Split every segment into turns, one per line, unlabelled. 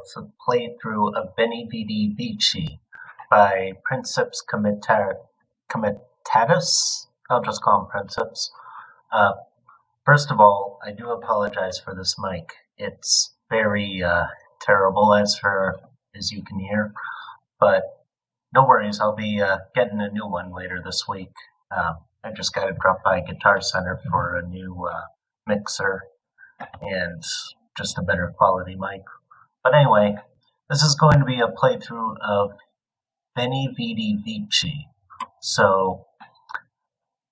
It's a playthrough of vidi, vici by PrincepsComitatus. I'll just call him Princeps. First of all, I do apologize for this mic. It's very terrible as you can hear, but no worries, I'll be getting a new one later this week. I just got to drop by Guitar Center for a new mixer and just a better quality mic. But anyway, this is going to be a playthrough of vidi, vici. So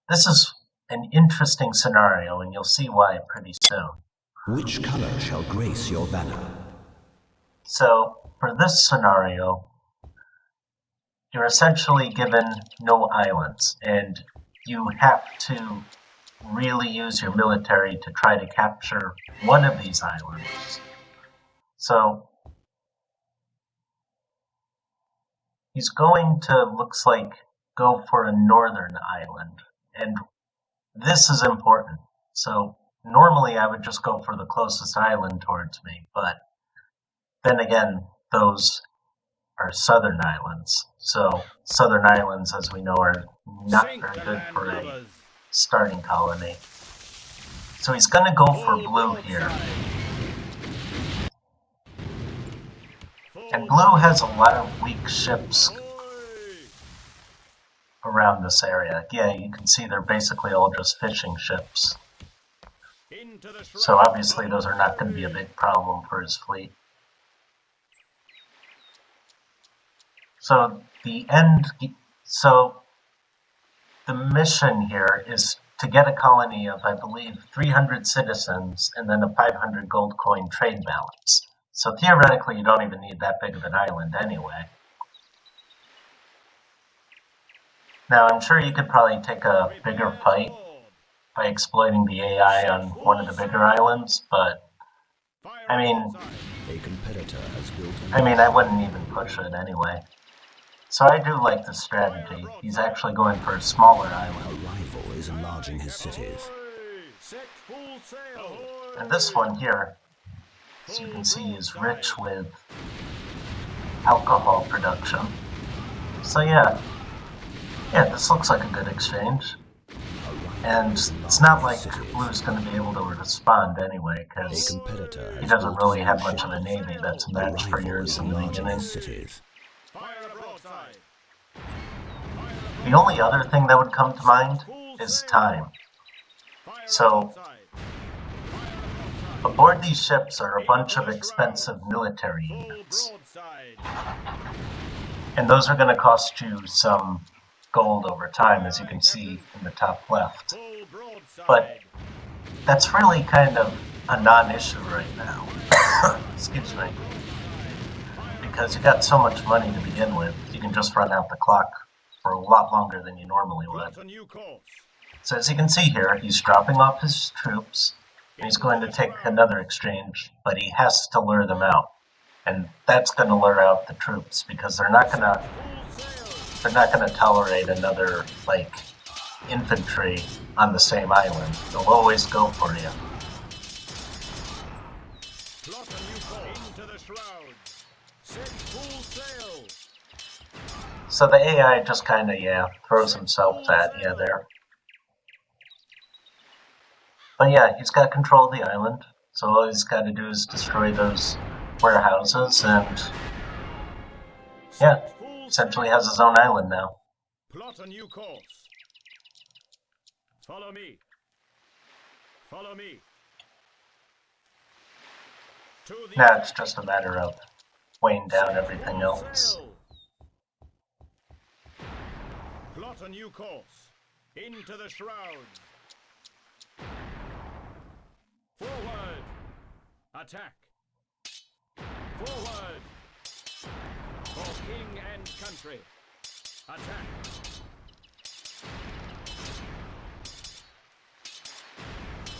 this is an interesting scenario, and you'll see why pretty soon.
Which color shall grace your banner?
So for this scenario, you're essentially given no islands, and you have to really use your military to try to capture one of these islands. So he's going to, looks like, go for a northern island, and this is important. So normally I would just go for the closest island towards me, but then again, those are southern islands. So southern islands, as we know, are not very good for a starting colony. So he's going to go for blue here. And blue has a lot of weak ships around this area. Yeah, you can see they're basically all just fishing ships. So obviously those are not going to be a big problem for his fleet. So the mission here is to get a colony of, I believe, 300 citizens and then a 500 gold coin trade balance. So theoretically, you don't even need that big of an island anyway. Now, I'm sure you could probably take a bigger fight by exploiting the AI on one of the bigger islands, but I mean, I wouldn't even push it anyway. So I do like this strategy. He's actually going for a smaller island.
A rival is enlarging his cities.
And this one here, as you can see, is rich with alcohol production. So yeah, this looks like a good exchange. And it's not like Blue's going to be able to respond anyway, because he doesn't really have much of a navy that's a match for yours in the beginning. The only other thing that would come to mind is time. So, aboard these ships are a bunch of expensive military units. And those are going to cost you some gold over time, as you can see in the top left. But that's really kind of a non-issue right now. Excuse me. Because you got so much money to begin with, you can just run out the clock for a lot longer than you normally would. So as you can see here, he's dropping off his troops, and he's going to take another exchange, but he has to lure them out. And that's going to lure out the troops, because they're not going to tolerate another, like, infantry on the same island. They'll always go for you. So the AI just kind of, throws himself at you there. But yeah, he's got control of the island, so all he's got to do is destroy those warehouses, and essentially has his own island now.
Plot a new course. Follow me. Follow me.
Now it's just a matter of weighing down everything else.
Plot a new course. Into the shrouds. Forward. Attack. Forward. For king and country. Attack.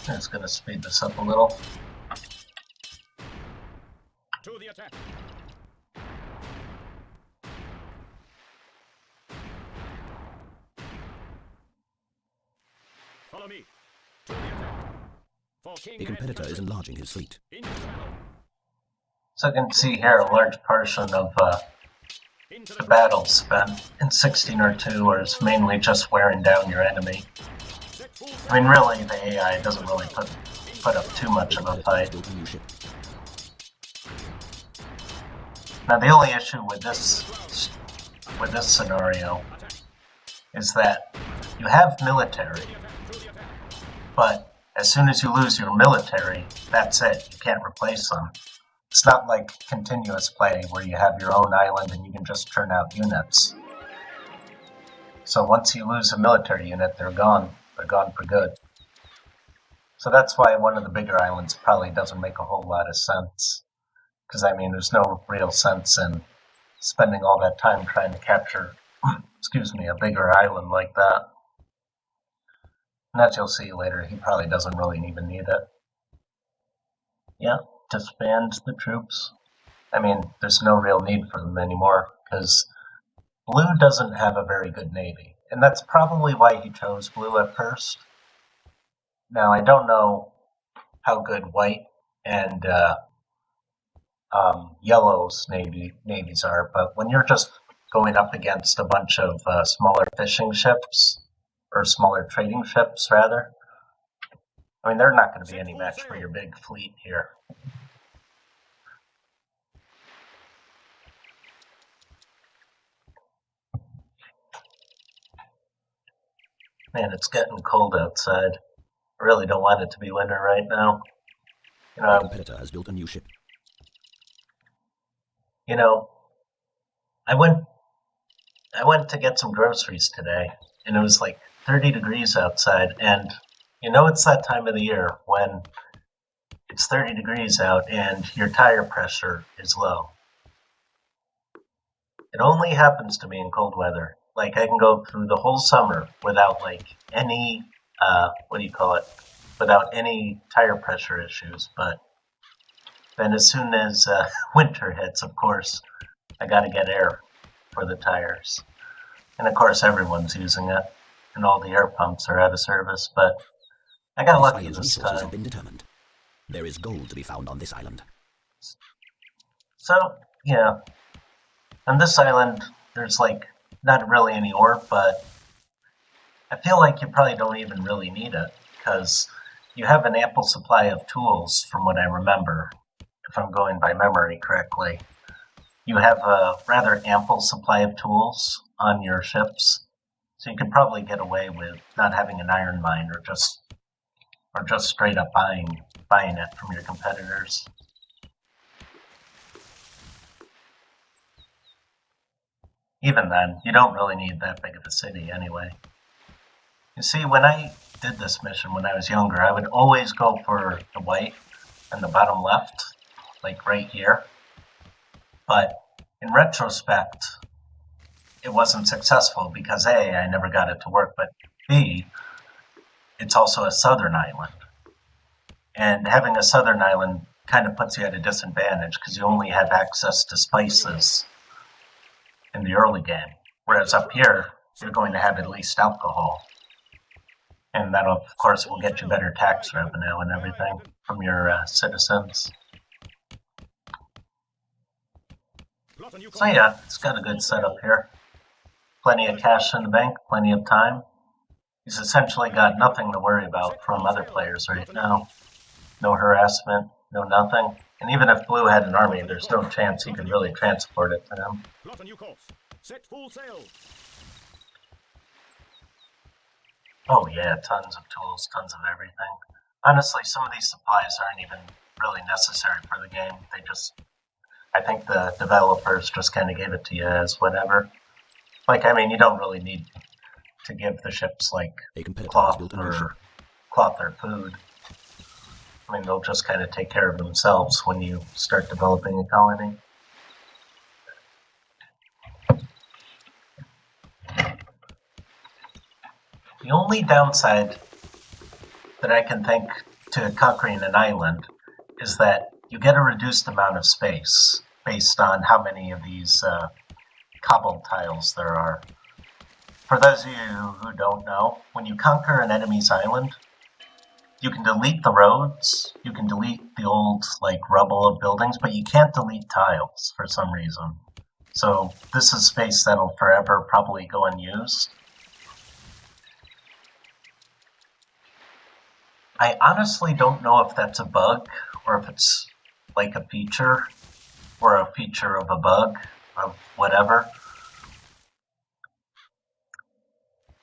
I'm just going to speed this up a little.
To the attack. Follow me. To the attack. For king
A competitor is enlarging his fleet.
So you can see here a large portion of the battle spent in 1602 is mainly just wearing down your enemy. I mean, really, the AI doesn't really put up too much of a fight. Now, the only issue with this scenario is that you have military, but as soon as you lose your military, that's it. You can't replace them. It's not like continuous play where you have your own island and you can just turn out units. So once you lose a military unit, they're gone. They're gone for good. So that's why one of the bigger islands probably doesn't make a whole lot of sense. Because, I mean, there's no real sense in spending all that time trying to capture, excuse me, a bigger island like that. And as you'll see later, he probably doesn't really even need it. Yeah, disband the troops. I mean, there's no real need for them anymore, because Blue doesn't have a very good navy. And that's probably why he chose Blue at first. Now, I don't know how good White and Yellow's navies are, but when you're just going up against a bunch of smaller fishing ships, or smaller trading ships, rather, I mean, they're not going to be any match for your big fleet here. Man, it's getting cold outside. I really don't want it to be winter right now. You know,
The competitor has built a new ship.
You know, I went to get some groceries today, and it was like 30 degrees outside, and you know it's that time of the year when it's 30 degrees out and your tire pressure is low. It only happens to me in cold weather. Like, I can go through the whole summer without, like, any, without any tire pressure issues, but then as soon as winter hits, of course, I gotta get air for the tires. And of course, everyone's using it, and all the air pumps are out of service, but I got lucky
Island's
this
resources
time.
have been determined. There is gold to be found on this island.
So, yeah. On this island, there's, like, not really any ore, but I feel like you probably don't even really need it, because you have an ample supply of tools, from what I remember, if I'm going by memory correctly. You have a rather ample supply of tools on your ships, so you could probably get away with not having an iron mine, or just straight up buying it from your competitors. Even then, you don't really need that big of a city anyway. You see, when I did this mission when I was younger, I would always go for the white in the bottom left, like right here. But in retrospect, it wasn't successful because A, I never got it to work, but B, it's also a southern island. And having a southern island kind of puts you at a disadvantage because you only have access to spices in the early game. Whereas up here, you're going to have at least alcohol. And that, of course, will get you better tax revenue and everything from your citizens. So yeah, it's got a good setup here. Plenty of cash in the bank, plenty of time. He's essentially got nothing to worry about from other players right now. No harassment, no nothing. And even if Blue had an army, there's no chance he could really transport it to them.
Plot a new course. Set full sail.
Oh yeah, tons of tools, tons of everything. Honestly, some of these supplies aren't even really necessary for the game. I think the developers just kind of gave it to you as whatever. Like, I mean, you don't really need to give the ships, like,
A competitor has built a new ship.
cloth or food. I mean, they'll just kind of take care of themselves when you start developing a colony. The only downside that I can think to conquering an island is that you get a reduced amount of space based on how many of these cobbled tiles there are. For those of you who don't know, when you conquer an enemy's island, you can delete the roads, you can delete the old like rubble of buildings, but you can't delete tiles for some reason. So this is space that'll forever probably go unused. I honestly don't know if that's a bug or if it's like a feature or a feature of a bug or whatever.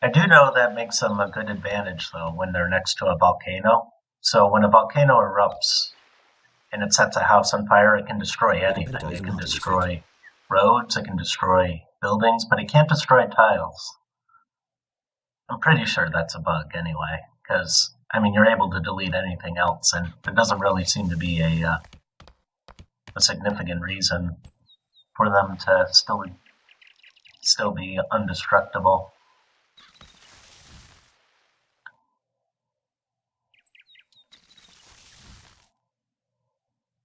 I do know that makes them a good advantage though when they're next to a volcano. So when a volcano erupts and it sets a house on fire, it can destroy anything. It can destroy roads, it can destroy buildings, but it can't destroy tiles. I'm pretty sure that's a bug anyway, because I mean, you're able to delete anything else, and there doesn't really seem to be a significant reason for them to still be indestructible.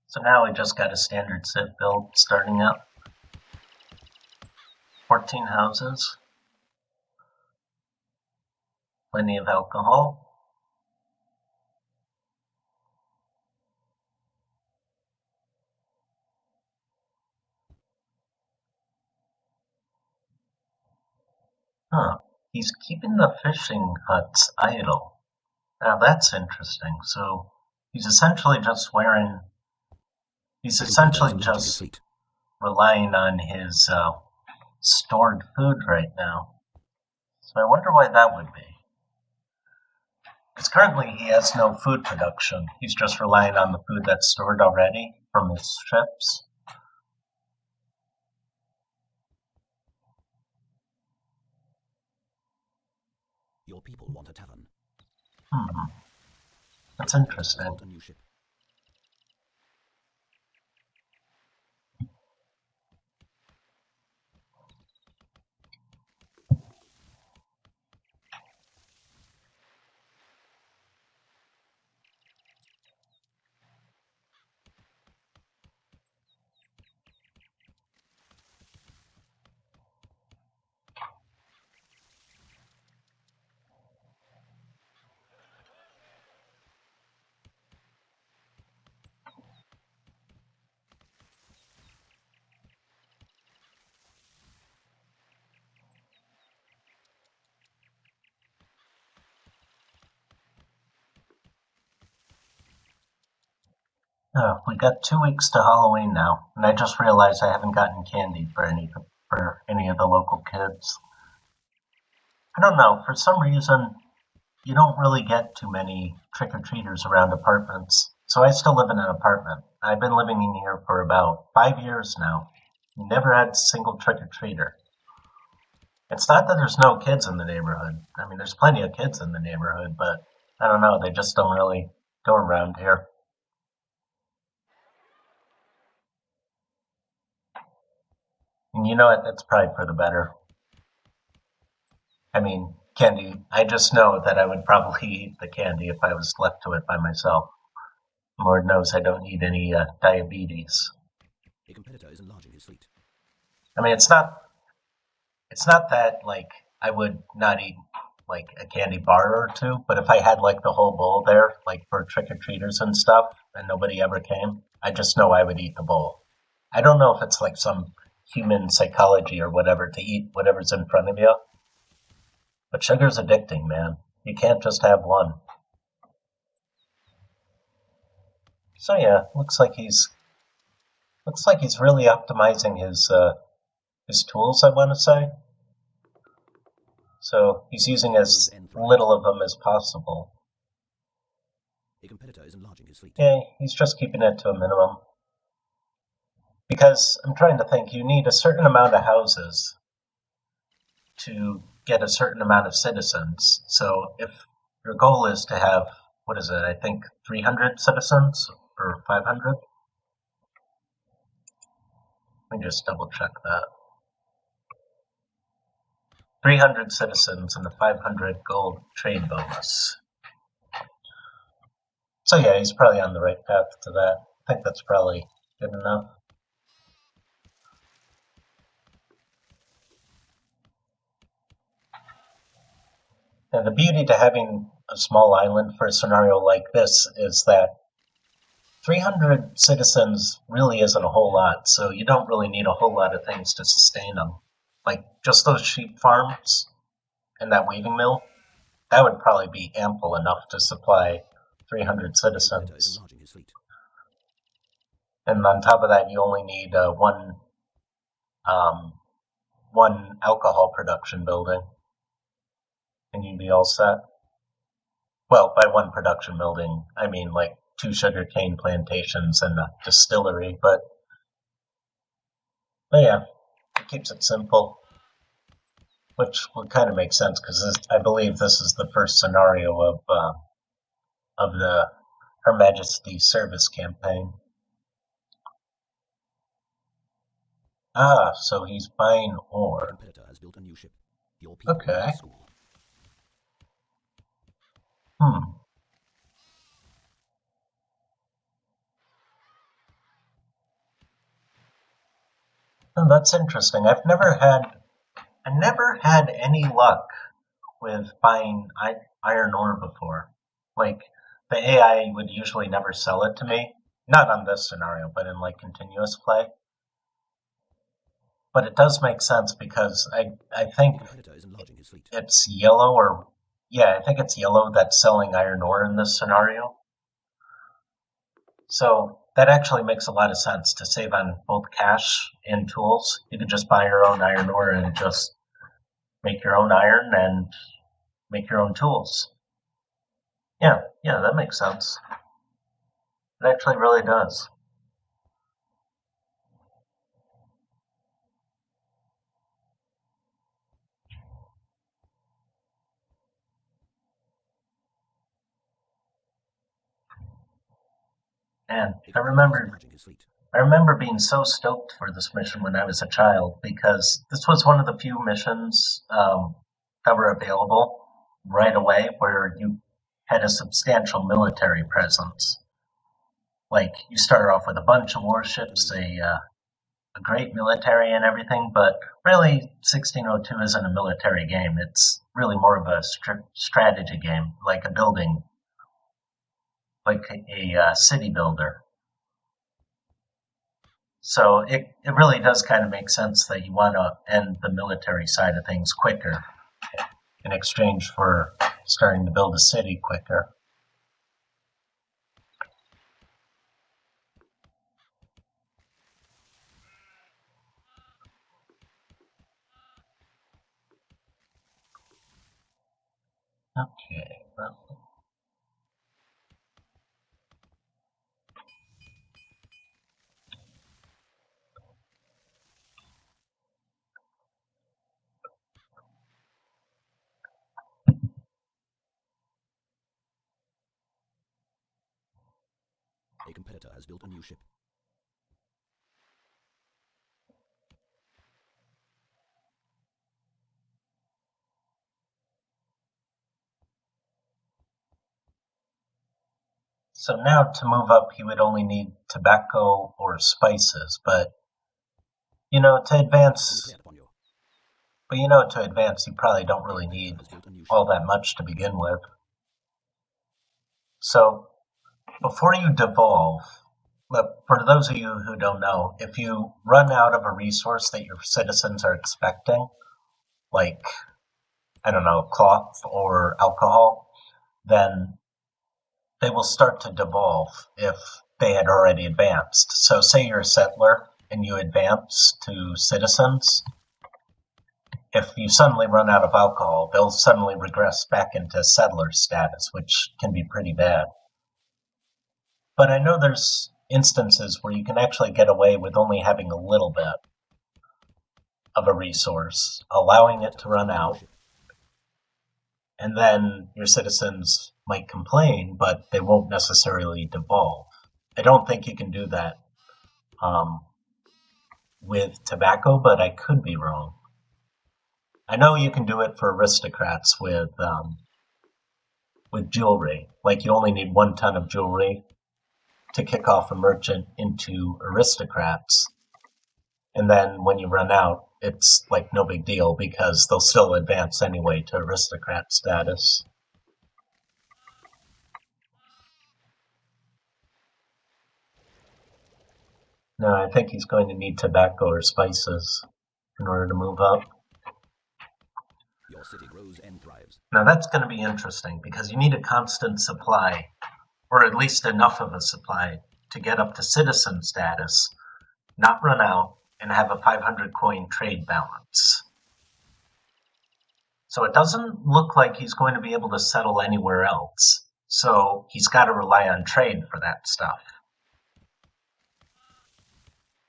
So now we just got a standard civ build starting up. 14 houses. Plenty of alcohol. Huh. He's keeping the fishing huts idle. Now that's interesting. So he's essentially just relying on his stored food right now. So I wonder why that would be. Because currently he has no food production. He's just relying on the food that's stored already from his ships.
Your people want a tavern.
That's interesting.
A new ship.
We got 2 weeks to Halloween now, and I just realized I haven't gotten candy for any of the local kids. I don't know, for some reason, you don't really get too many trick-or-treaters around apartments. So I still live in an apartment. I've been living in here for about 5 years now. Never had a single trick-or-treater. It's not that there's no kids in the neighborhood. I mean, there's plenty of kids in the neighborhood, but I don't know, they just don't really go around here. And you know what? That's probably for the better. I mean, candy, I just know that I would probably eat the candy if I was left to it by myself. Lord knows I don't need any diabetes.
A competitor is enlarging his fleet.
I mean, it's not that, like, I would not eat, like, a candy bar or two, but if I had, like, the whole bowl there, like, for trick-or-treaters and stuff, and nobody ever came, I just know I would eat the bowl. I don't know if it's, like, some human psychology or whatever to eat whatever's in front of you. But sugar's addicting, man. You can't just have one. So yeah, looks like he's really optimizing his tools, I want to say. So he's using as little of them as possible.
A competitor is enlarging his fleet.
Yeah, he's just keeping it to a minimum. Because I'm trying to think, you need a certain amount of houses to get a certain amount of citizens. So if your goal is to have, what is it, I think 300 citizens or 500? Let me just double check that. 300 citizens and a 500 gold trade bonus. So yeah, he's probably on the right path to that. I think that's probably good enough. And the beauty to having a small island for a scenario like this is that 300 citizens really isn't a whole lot, so you don't really need a whole lot of things to sustain them. Like, just those sheep farms and that weaving mill, that would probably be ample enough to supply 300 citizens. And on top of that, you only need one alcohol production building, and you'd be all set. Well, by one production building, I mean like 2 sugarcane plantations and a distillery, but yeah, it keeps it simple, which would kind of make sense because I believe this is the first scenario of the Her Majesty service campaign. Ah, so he's buying ore. Okay. Oh, that's interesting. I never had any luck with buying iron ore before. Like, the AI would usually never sell it to me. Not on this scenario, but in like continuous play. But it does make sense because I think it's yellow or... Yeah, I think it's yellow that's selling iron ore in this scenario. So that actually makes a lot of sense to save on both cash and tools. You could just buy your own iron ore and just make your own iron and make your own tools. Yeah, that makes sense. It actually really does. And I remember being so stoked for this mission when I was a child because this was one of the few missions that were available right away where you had a substantial military presence. Like, you started off with a bunch of warships, a great military and everything, but really 1602 isn't a military game. It's really more of a strategy game, like a building, like a city builder. So it really does kind of make sense that you want to end the military side of things quicker in exchange for starting to build a city quicker. Okay, well...
A competitor has built a new ship.
So now to move up, he would only need tobacco or spices, but to advance, you probably don't really need all that much to begin with. So before you devolve, for those of you who don't know, if you run out of a resource that your citizens are expecting, like, I don't know, cloth or alcohol, then they will start to devolve if they had already advanced. So say you're a settler and you advance to citizens. If you suddenly run out of alcohol, they'll suddenly regress back into settler status, which can be pretty bad. But I know there's instances where you can actually get away with only having a little bit of a resource, allowing it to run out, and then your citizens might complain, but they won't necessarily devolve. I don't think you can do that with tobacco, but I could be wrong. I know you can do it for aristocrats with jewelry. Like, you only need 1 ton of jewelry to kick off a merchant into aristocrats. And then when you run out, it's like no big deal because they'll still advance anyway to aristocrat status. No, I think he's going to need tobacco or spices in order to move up.
Your city grows and thrives.
Now that's going to be interesting because you need a constant supply, or at least enough of a supply, to get up to citizen status, not run out, and have a 500 coin trade balance. So it doesn't look like he's going to be able to settle anywhere else. So he's got to rely on trade for that stuff.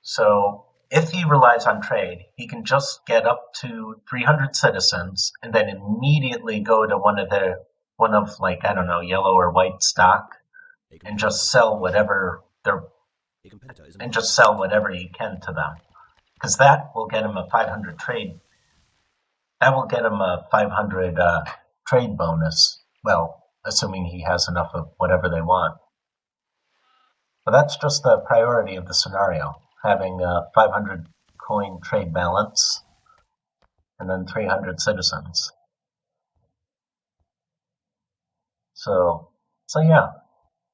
So if he relies on trade, he can just get up to 300 citizens and then immediately go to one of like, I don't know, yellow or white stock and just sell whatever he can to them. Because that will get him a 500 trade. That will get him a 500 trade bonus. Well, assuming he has enough of whatever they want. But that's just the priority of the scenario, having a 500 coin trade balance and then 300 citizens. So yeah,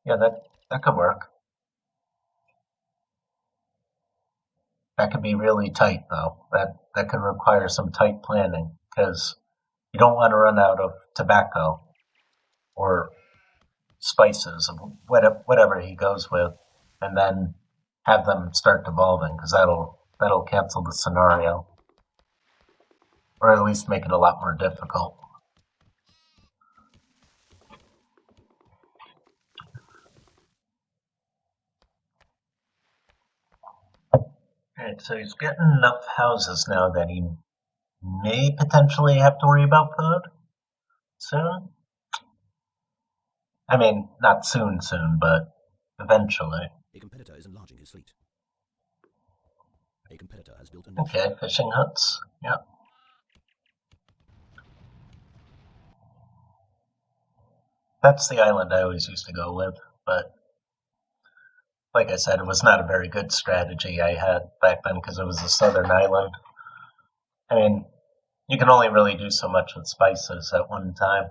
that could work. That could be really tight, though. That could require some tight planning, because you don't want to run out of tobacco or spices, whatever he goes with, and then have them start devolving, because that'll cancel the scenario, or at least make it a lot more difficult. Alright, so he's getting enough houses now that he may potentially have to worry about food soon. I mean, not soon, but eventually.
A competitor is enlarging his fleet. A competitor has built a new
Okay, fishing huts. Yep. That's the island I always used to go with, but like I said, it was not a very good strategy I had back then because it was a southern island. I mean, you can only really do so much with spices at one time.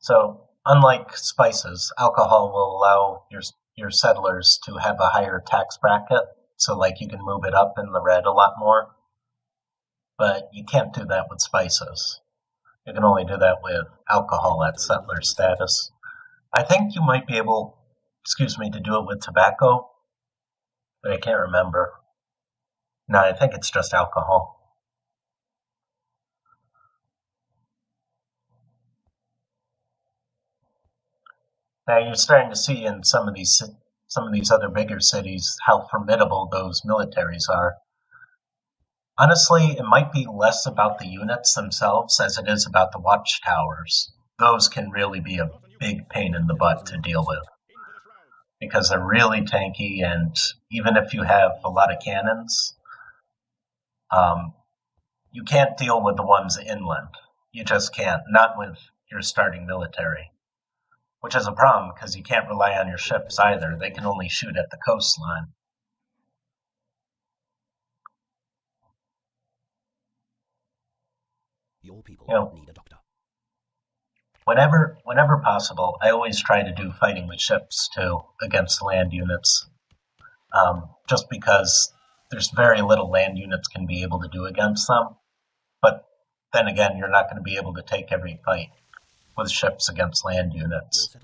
So, unlike spices, alcohol will allow your settlers to have a higher tax bracket, so like you can move it up in the red a lot more. But you can't do that with spices. You can only do that with alcohol at settler status. I think you might be able, to do it with tobacco, but I can't remember. No, I think it's just alcohol. Now you're starting to see in some of these other bigger cities how formidable those militaries are. Honestly, it might be less about the units themselves as it is about the watchtowers. Those can really be a big pain in the butt to deal with, because they're really tanky, and even if you have a lot of cannons, you can't deal with the ones inland. You just can't, not with your starting military. Which is a problem, because you can't rely on your ships either. They can only shoot at the coastline.
Your people need a doctor.
Whenever possible, I always try to do fighting with ships too against land units. Just because there's very little land units can be able to do against them. But then again, you're not going to be able to take every fight with ships against land units.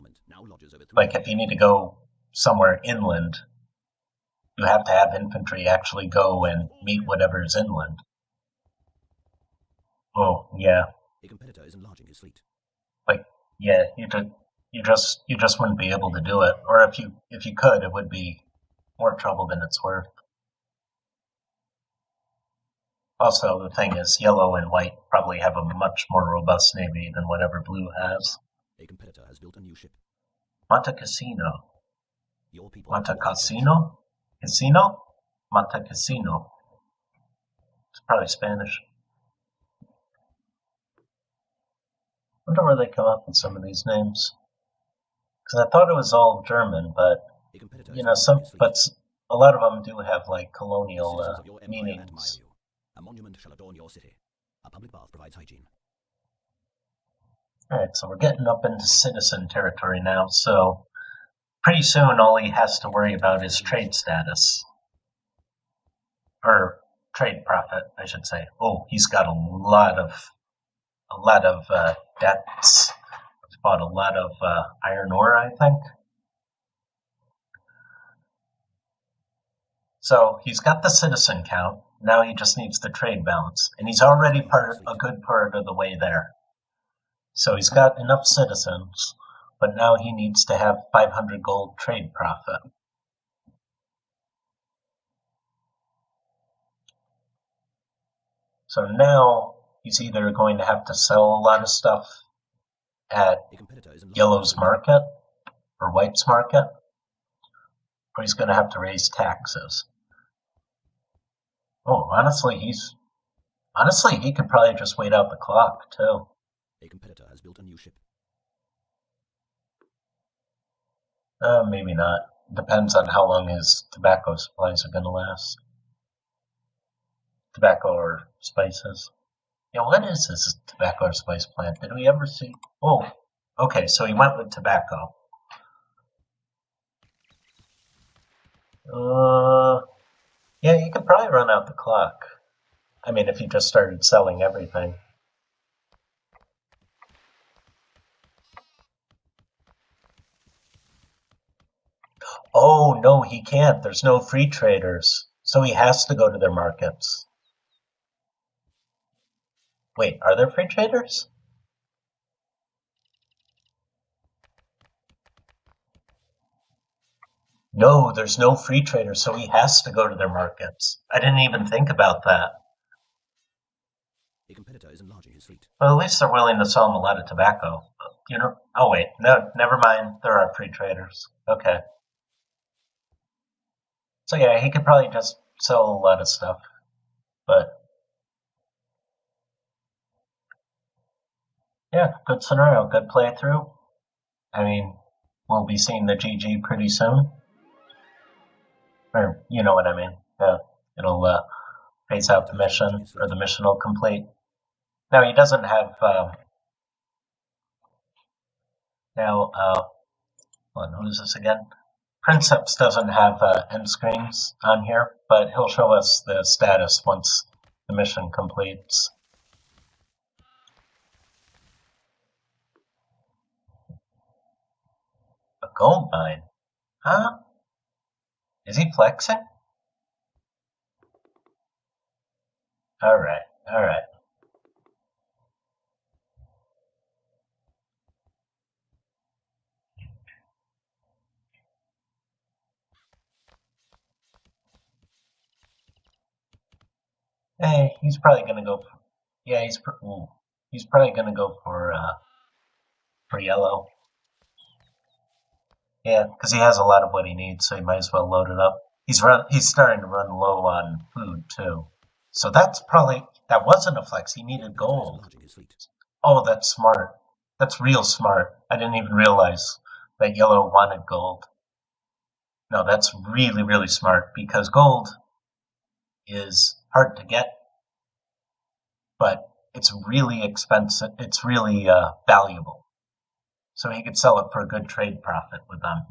Like if you need to go somewhere inland, you have to have infantry actually go and meet whatever's inland. Oh, yeah.
A competitor is enlarging his fleet.
Like, yeah, you just wouldn't be able to do it. Or if you could, it would be more trouble than it's worth. Also, the thing is, yellow and white probably have a much more robust navy than whatever blue has.
A competitor has built a new ship.
Monte Cassino.
Your people
Monte Cassino? Casino? Monte Cassino. It's probably Spanish. I wonder where they come up with some of these names. Because I thought it was all German, but but a lot of them do have like colonial meanings.
A monument shall adorn your city. A public bath provides hygiene.
Alright, so we're getting up into citizen territory now, so pretty soon all he has to worry about is trade status. Or trade profit, I should say. Oh, he's got a lot of debts. He's bought a lot of iron ore, I think. So he's got the citizen count. Now he just needs the trade balance, and he's already a good part of the way there. So he's got enough citizens, but now he needs to have 500 gold trade profit. So now he's either going to have to sell a lot of stuff at Yellow's market or White's market, or he's going to have to raise taxes. Oh, honestly, he could probably just wait out the clock too.
A competitor has built a new ship.
Maybe not. Depends on how long his tobacco supplies are going to last. Tobacco or spices. Yeah, what is this tobacco or spice plant? Did we ever see? Oh, okay, so he went with tobacco. Yeah, you could probably run out the clock. I mean, if you just started selling everything. Oh, no, he can't. There's no free traders. So he has to go to their markets. Wait, are there free traders? No, there's no free traders, so he has to go to their markets. I didn't even think about that.
A competitor is enlarging his fleet.
Well, at least they're willing to sell him a lot of tobacco. You know, oh wait, no, never mind. There are free traders. Okay. So yeah, he could probably just sell a lot of stuff. But yeah, good scenario, good playthrough. I mean, we'll be seeing the GG pretty soon. Or, you know what I mean. Yeah, it'll phase out the mission, or the mission will complete. Now, he doesn't have, hold on, who is this again? Princeps doesn't have end screens on here, but he'll show us the status once the mission completes. A gold mine? Huh? Is he flexing? Alright, alright. Hey, he's probably gonna go for, yeah, he's probably gonna go for yellow. Yeah, because he has a lot of what he needs, so he might as well load it up. He's starting to run low on food too. So that wasn't a flex, he needed gold. Oh, that's smart. That's real smart. I didn't even realize that yellow wanted gold. No, that's really, really smart, because gold is hard to get, but it's really expensive. It's really valuable. So he could sell it for a good trade profit with them.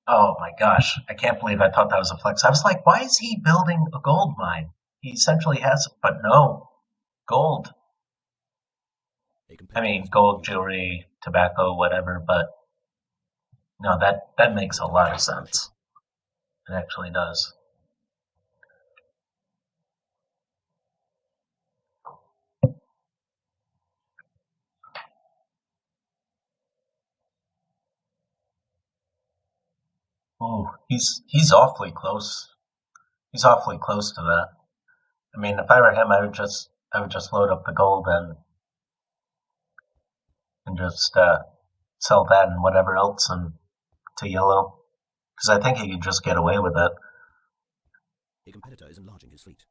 Oh my gosh, I can't believe I thought that was a flex. I was like, why is he building a gold mine? He essentially has, but no, gold. I mean, gold, jewelry, tobacco, whatever, but no, that makes a lot of sense. It actually does. Oh, he's awfully close. He's awfully close to that. I mean, if I were him, I would just load up the gold and just sell that and whatever else and to yellow, because I think he could just get away with it.
A competitor is enlarging his fleet.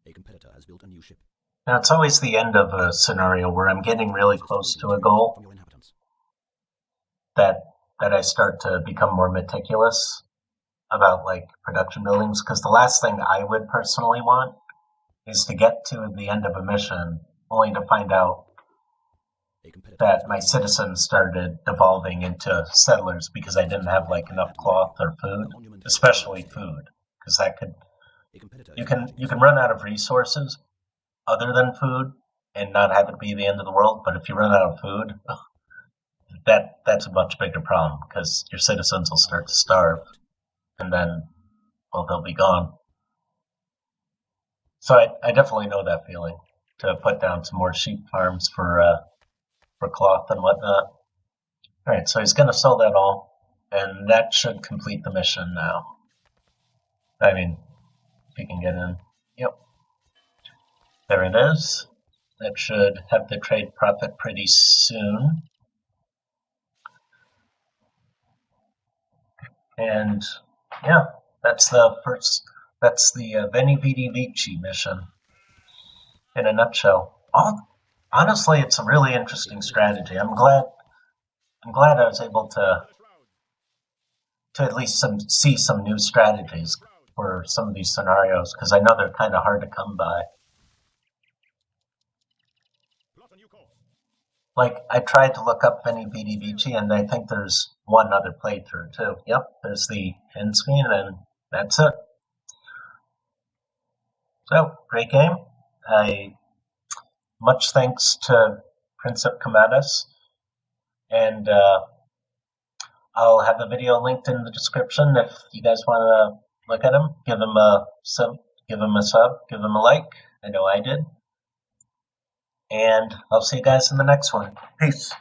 A competitor has built a new ship.
Now, it's always the end of a scenario where I'm getting really close to a goal that I start to become more meticulous about like production buildings, because the last thing I would personally want is to get to the end of a mission only to find out
A competitor
that
has
my
been
citizens started evolving into settlers because I didn't have like enough cloth or food, especially food, because that could
a competitor
you
is
can
launching
you
a
can
fleet.
run out of resources other than food and not have it be the end of the world. But if you run out of food, that's a much bigger problem because your citizens will start to starve, and then well they'll be gone. So I definitely know that feeling to put down some more sheep farms for cloth and whatnot. All right, so he's going to sell that all, and that should complete the mission now. I mean, if you can get in. Yep. There it is. That should have the trade profit pretty soon. And yeah, that's the Veni, vidi, vici mission in a nutshell. Honestly, it's a really interesting strategy. I'm glad I was able to at least see some new strategies for some of these scenarios, because I know they're kind of hard to come by. Like, I tried to look up Veni, vidi, vici, and I think there's one other playthrough too. Yep, there's the end screen, and that's it. So, great game. Much thanks to PrincepsComitatus, and I'll have a video linked in the description if you guys want to look at him. Give him a sub, give him a like. I know I did. And I'll see you guys in the next one. Peace.